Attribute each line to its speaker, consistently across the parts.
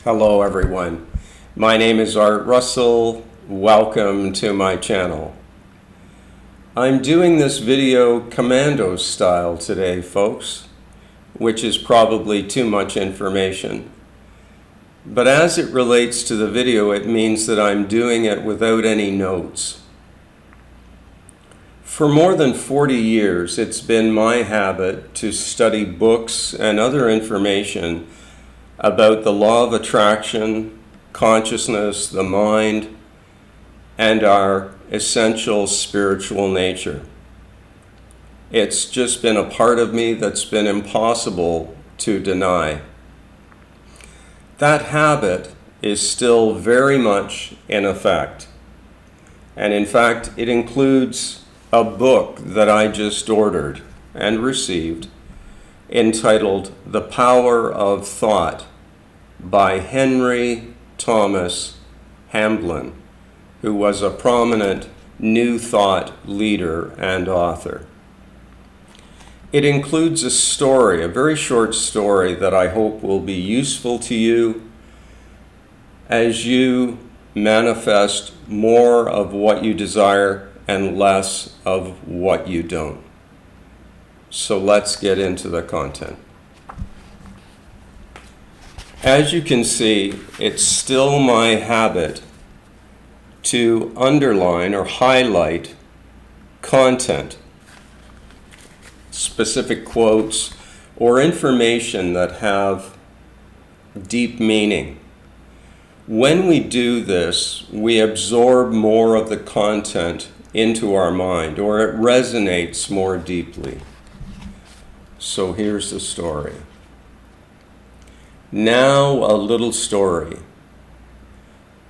Speaker 1: Hello everyone, my name is Art Russell. Welcome to my channel. I'm doing this video commando style today, folks, which is probably too much information. But as it relates to the video, it means that I'm doing it without any notes. For more than 40 years, it's been my habit to study books and other information about the law of attraction, consciousness, the mind, and our essential spiritual nature. It's just been a part of me that's been impossible to deny. That habit is still very much in effect. And in fact, it includes a book that I just ordered and received entitled The Power of Thought by Henry Thomas Hamblin, who was a prominent New Thought leader and author. It includes a story, a very short story that I hope will be useful to you as you manifest more of what you desire and less of what you don't. So let's get into the content. As you can see, it's still my habit to underline or highlight content, specific quotes, or information that have deep meaning. When we do this, we absorb more of the content into our mind, or it resonates more deeply. So here's the story. Now a little story.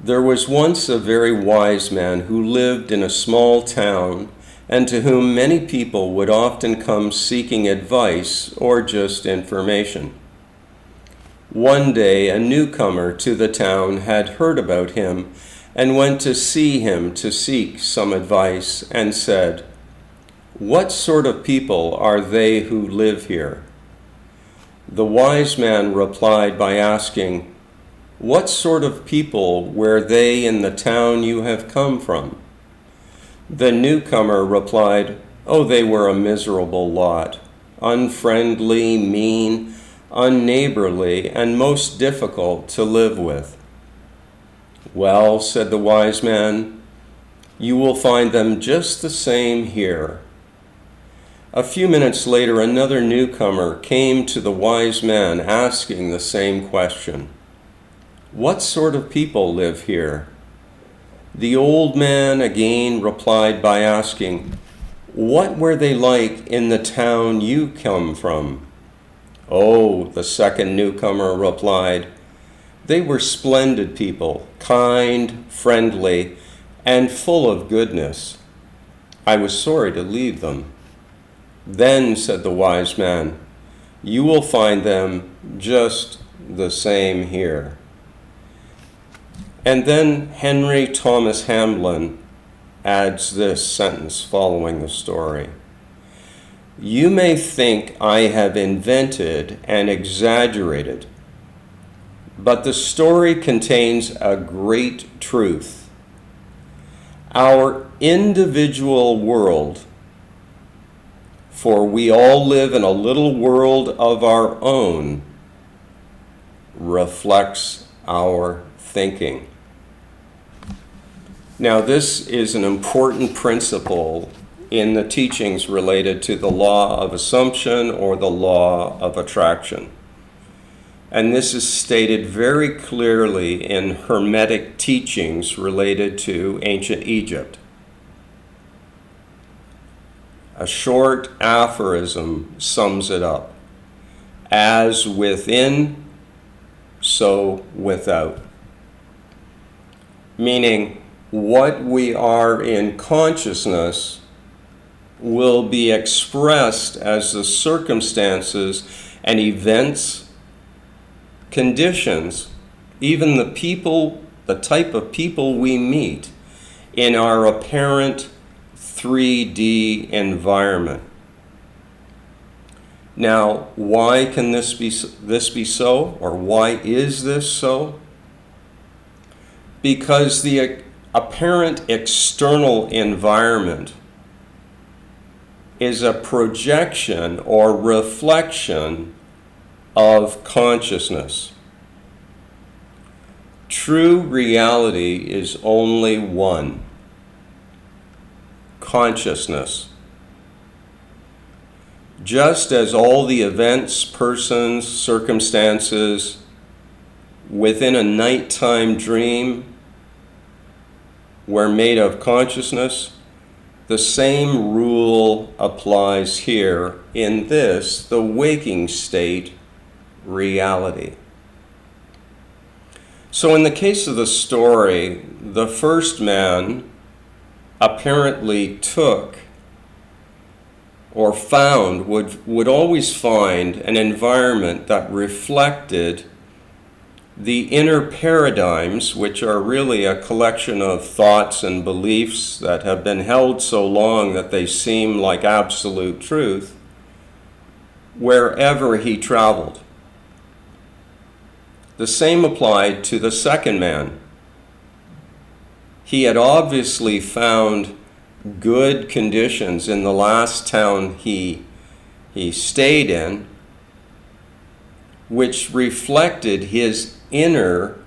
Speaker 1: There was once a very wise man who lived in a small town and to whom many people would often come seeking advice or just information. One day a newcomer to the town had heard about him and went to see him to seek some advice and said, "What sort of people are they who live here?" The wise man replied by asking, "What sort of people were they in the town you have come from?" The newcomer replied, "Oh, they were a miserable lot, unfriendly, mean, unneighborly, and most difficult to live with." "Well," said the wise man, "you will find them just the same here." A few minutes later, another newcomer came to the wise man asking the same question. "What sort of people live here?" The old man again replied by asking, "What were they like in the town you come from?" "Oh," the second newcomer replied, "they were splendid people, kind, friendly, and full of goodness. I was sorry to leave them." "Then," said the wise man, "you will find them just the same here." And then Henry Thomas Hamblin adds this sentence following the story. "You may think I have invented and exaggerated, but the story contains a great truth. Our individual world, for we all live in a little world of our own, reflects our thinking." Now, this is an important principle in the teachings related to the law of assumption or the law of attraction. And this is stated very clearly in Hermetic teachings related to ancient Egypt. A short aphorism sums it up: as within, so without. Meaning, what we are in consciousness will be expressed as the circumstances and events, conditions, even the people, the type of people we meet in our apparent 3D environment. Now, why can this be so, or why is this so? because the apparent external environment is a projection or reflection of consciousness. True reality is only one: consciousness. Just as all the events, persons, circumstances within a nighttime dream were made of consciousness, the same rule applies here in this, the waking state, reality. So in the case of the story, the first man apparently took or found, would always find an environment that reflected the inner paradigms, which are really a collection of thoughts and beliefs that have been held so long that they seem like absolute truth, wherever he traveled. The same applied to the second man. He had obviously found good conditions in the last town he stayed in, which reflected his inner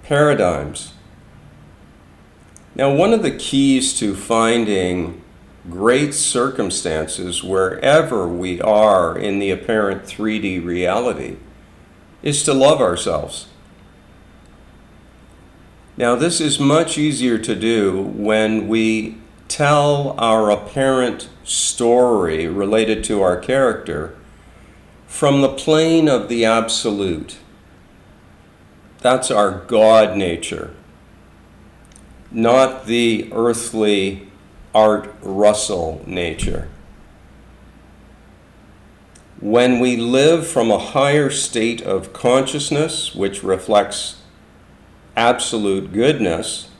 Speaker 1: paradigms. Now, one of the keys to finding great circumstances wherever we are in the apparent 3D reality is to love ourselves. Now, this is much easier to do when we tell our apparent story related to our character from the plane of the absolute. That's our God nature, not the earthly Art Russell nature. When we live from a higher state of consciousness, which reflects absolute goodness,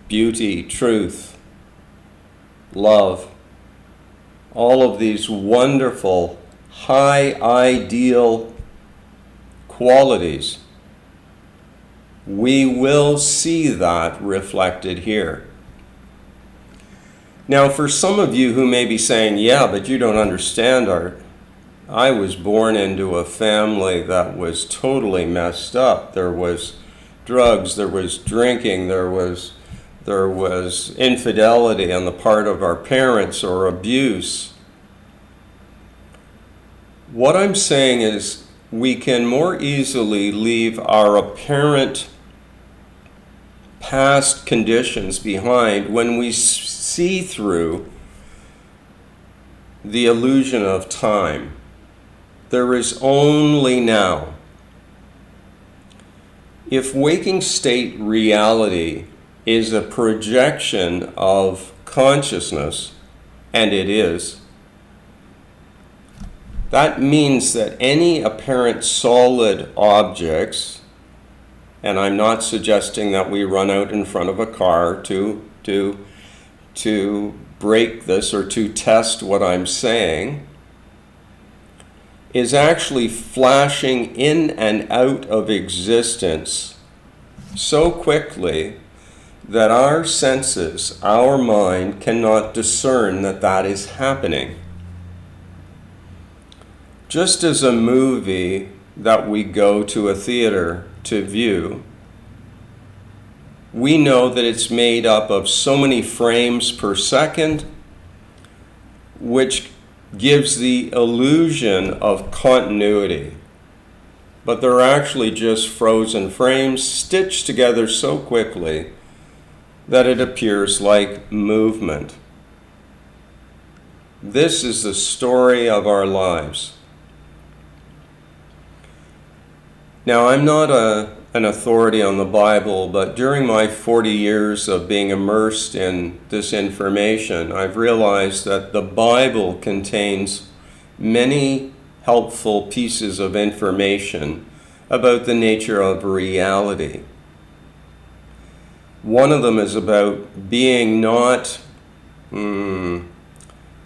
Speaker 1: beauty, truth, love, all of these wonderful, high ideal qualities, we will see that reflected here. Now, for some of you who may be saying, yeah, but you don't understand, Art. I was born into a family that was totally messed up. There was drugs, there was drinking, there was infidelity on the part of our parents or abuse. What I'm saying is we can more easily leave our apparent past conditions behind when we see through the illusion of time. There is only now. If waking state reality is a projection of consciousness, and it is, that means that any apparent solid objects, and I'm not suggesting that we run out in front of a car to break this or to test what I'm saying, is actually flashing in and out of existence so quickly that our senses, our mind, cannot discern that that is happening. Just as a movie that we go to a theater to view, we know that it's made up of so many frames per second, which gives the illusion of continuity. But they're actually just frozen frames stitched together so quickly that it appears like movement. This is the story of our lives. Now, I'm not an authority on the Bible, but during my 40 years of being immersed in this information, I've realized that the Bible contains many helpful pieces of information about the nature of reality. One of them is about being not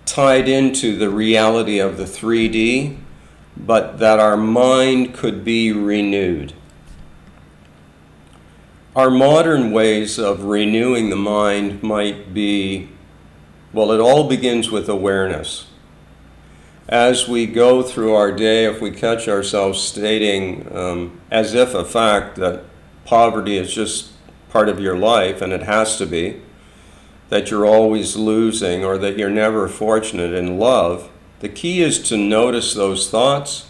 Speaker 1: tied into the reality of the 3D, but that our mind could be renewed. Our modern ways of renewing the mind might be, well, it all begins with awareness. As we go through our day, if we catch ourselves stating as if a fact that poverty is just part of your life, and it has to be, that you're always losing or that you're never fortunate in love, the key is to notice those thoughts.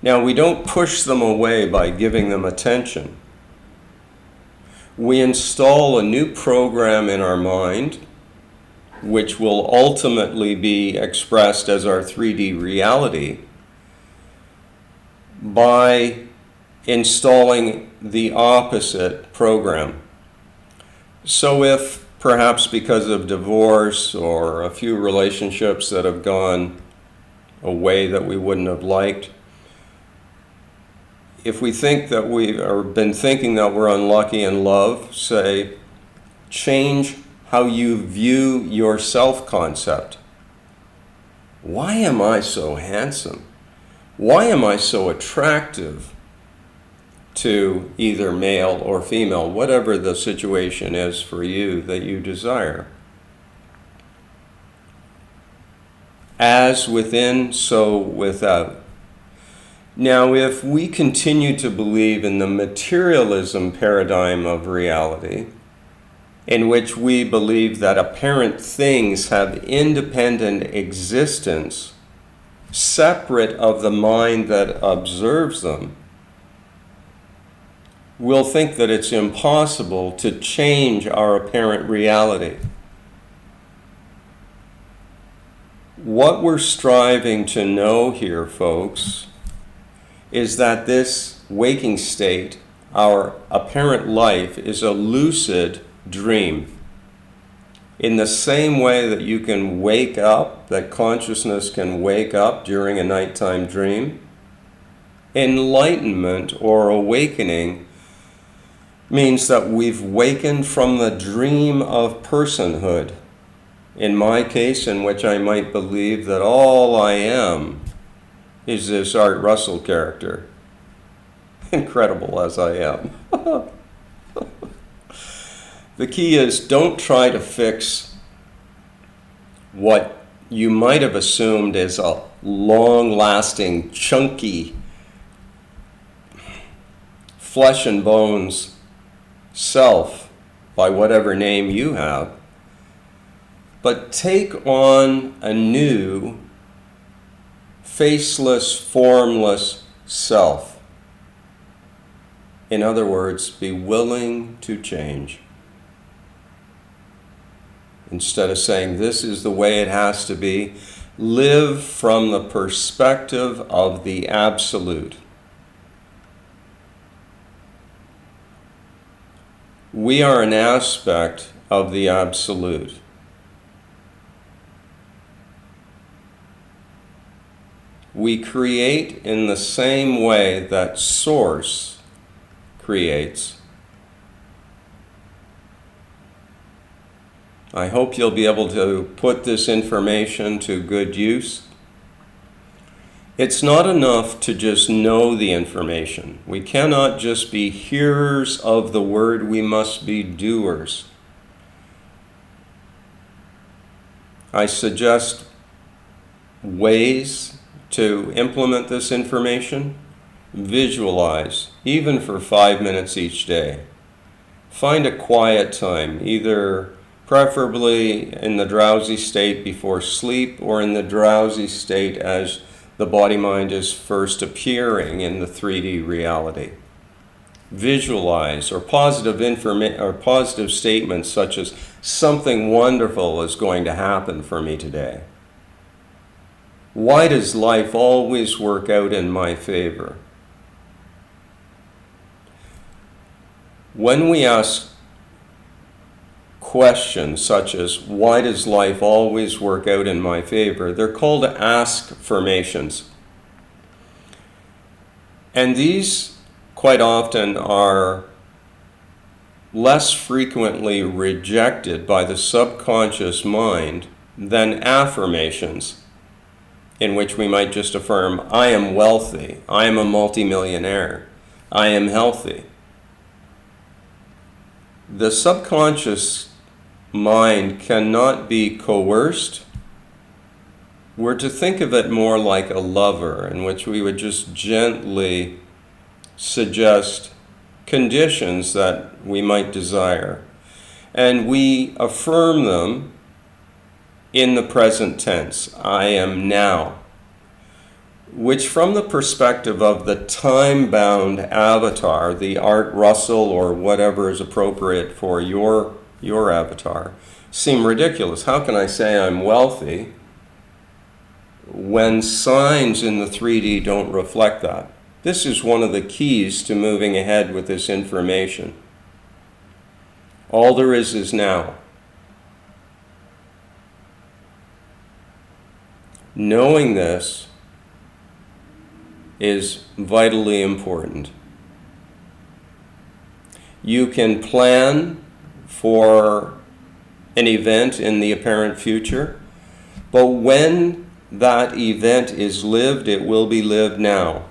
Speaker 1: Now, we don't push them away by giving them attention. We install a new program in our mind, which will ultimately be expressed as our 3D reality, by installing the opposite program. So if perhaps because of divorce or a few relationships that have gone a way that we wouldn't have liked, if we think that been thinking that we're unlucky in love, say, change how you view your self-concept. Why am I so handsome? Why am I so attractive to either male or female, whatever the situation is for you that you desire? As within, so without. Now, if we continue to believe in the materialism paradigm of reality, in which we believe that apparent things have independent existence, separate of the mind that observes them, we'll think that it's impossible to change our apparent reality. What we're striving to know here, folks, is that this waking state, our apparent life, is a lucid dream. In the same way that you can wake up, that consciousness can wake up during a nighttime dream, enlightenment or awakening means that we've wakened from the dream of personhood. In my case, in which I might believe that all I am is this Art Russell character, incredible as I am. The key is, don't try to fix what you might have assumed is a long-lasting, chunky, flesh and bones self by whatever name you have, but take on a new, faceless, formless self. In other words, be willing to change. Instead of saying this is the way it has to be, live from the perspective of the absolute. We are an aspect of the absolute. We create in the same way that Source creates. I hope you'll be able to put this information to good use. It's not enough to just know the information. We cannot just be hearers of the word, we must be doers. I suggest ways to implement this information. Visualize, even for 5 minutes each day. Find a quiet time, either preferably in the drowsy state before sleep or in the drowsy state as the body-mind is first appearing in the 3D reality. Visualize or positive statements such as, something wonderful is going to happen for me today. Why does life always work out in my favor? When we ask questions such as, why does life always work out in my favor? They're called ask-formations. And these quite often are less frequently rejected by the subconscious mind than affirmations, in which we might just affirm, I am wealthy, I am a multimillionaire, I am healthy. The subconscious mind cannot be coerced. We're to think of it more like a lover, in which we would just gently suggest conditions that we might desire. And we affirm them in the present tense. I am now. Which, from the perspective of the time-bound avatar, the Art Russell or whatever is appropriate for your avatar, seem ridiculous. How can I say I'm wealthy when signs in the 3D don't reflect that? This is one of the keys to moving ahead with this information. All there is now. Knowing this is vitally important. You can plan for an event in the apparent future, but when that event is lived, it will be lived now.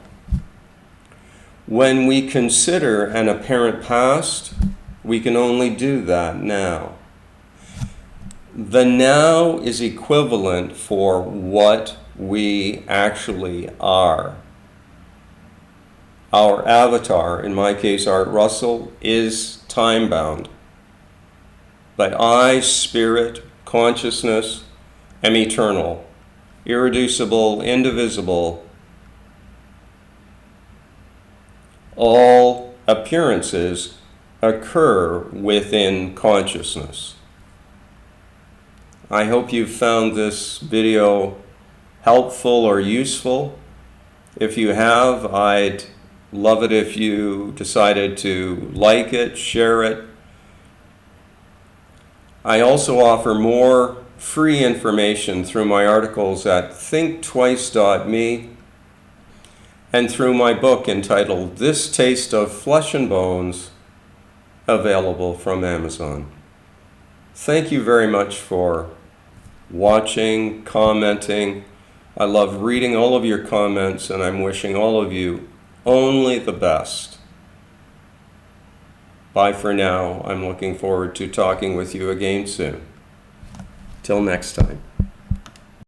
Speaker 1: When we consider an apparent past, we can only do that now. The now is equivalent for what we actually are. Our avatar, in my case Art Russell, is time-bound. But I, spirit, consciousness, am eternal, irreducible, indivisible. All appearances occur within consciousness. I hope you've found this video helpful or useful. If you have, I'd love it if you decided to like it, share it. I also offer more free information through my articles at thinktwice.me and through my book entitled This Taste of Flesh and Bones, available from Amazon. Thank you very much for watching, commenting. I love reading all of your comments, and I'm wishing all of you only the best. Bye for now. I'm looking forward to talking with you again soon. Till next time.